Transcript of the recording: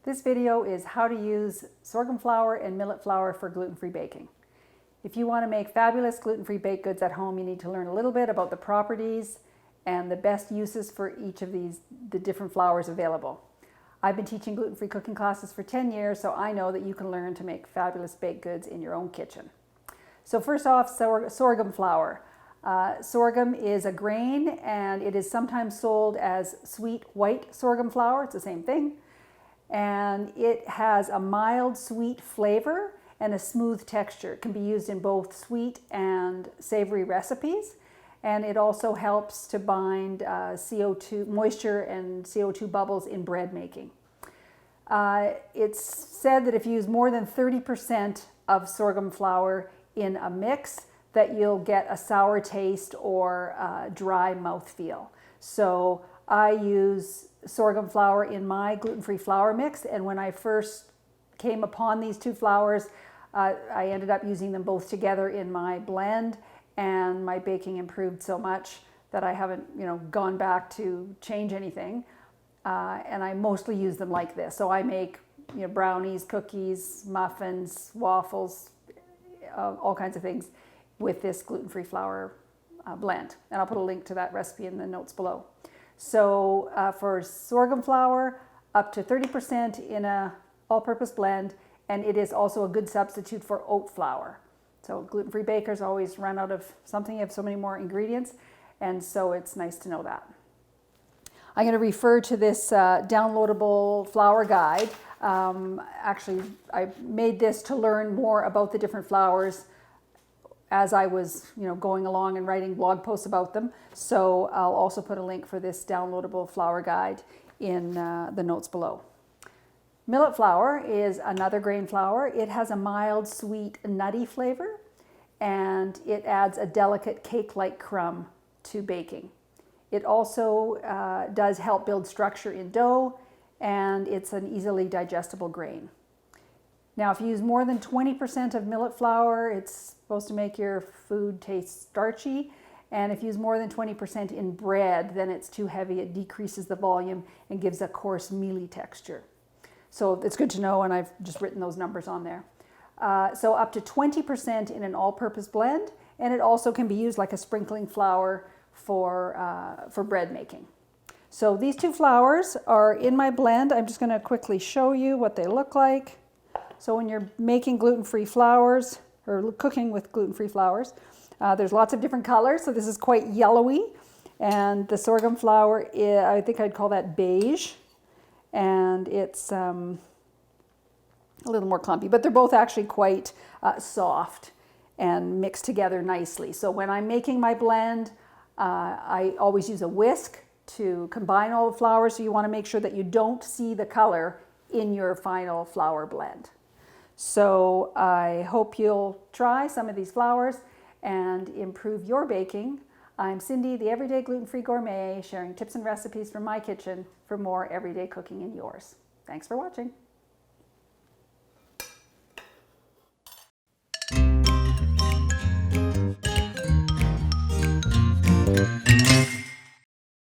This video is how to use sorghum flour and millet flour for gluten-free baking. If you want to make fabulous gluten-free baked goods at home, you need to learn a little bit about the properties and the best uses for each of the different flours available. I've been teaching gluten-free cooking classes for 10 years, so I know that you can learn to make fabulous baked goods in your own kitchen. So first off, sorghum flour. Sorghum is a grain and it is sometimes sold as sweet white sorghum flour. It's the same thing. And it has a mild sweet flavor and a smooth texture. It can be used in both sweet and savory recipes. And it also helps to bind CO2, moisture and CO2 bubbles in bread making. It's said that if you use more than 30% of sorghum flour in a mix, that you'll get a sour taste or dry mouthfeel. So I use sorghum flour in my gluten-free flour mix, and when I first came upon these two flours, I ended up using them both together in my blend, and my baking improved so much that I haven't, gone back to change anything. And I mostly use them like this. So I make, brownies, cookies, muffins, waffles, all kinds of things with this gluten-free flour blend. And I'll put a link to that recipe in the notes below. So for sorghum flour, up to 30% in a all-purpose blend, and it is also a good substitute for oat flour. So gluten-free bakers always run out of something, you have so many more ingredients, and so it's nice to know that. I'm going to refer to this downloadable flour guide. Actually, I made this to learn more about the different flours as I was, going along and writing blog posts about them. So I'll also put a link for this downloadable flour guide in the notes below. Millet flour is another grain flour. It has a mild, sweet, nutty flavor, and it adds a delicate cake-like crumb to baking. It also does help build structure in dough, and it's an easily digestible grain. Now, if you use more than 20% of millet flour, it's supposed to make your food taste starchy. And if you use more than 20% in bread, then it's too heavy. It decreases the volume and gives a coarse, mealy texture. So it's good to know, and I've just written those numbers on there. So up to 20% in an all-purpose blend, and it also can be used like a sprinkling flour for bread making. So these two flours are in my blend. I'm just going to quickly show you what they look like. So when you're making gluten-free flours, or cooking with gluten-free flours, there's lots of different colors. So this is quite yellowy. And the sorghum flour, I think I'd call that beige. And it's a little more clumpy, but they're both actually quite soft and mixed together nicely. So when I'm making my blend, I always use a whisk to combine all the flours. So you want to make sure that you don't see the color in your final flour blend. So I hope you'll try some of these flours and improve your baking. I'm Cindy, the Everyday Gluten-Free Gourmet, sharing tips and recipes from my kitchen for more everyday cooking in yours. Thanks for watching.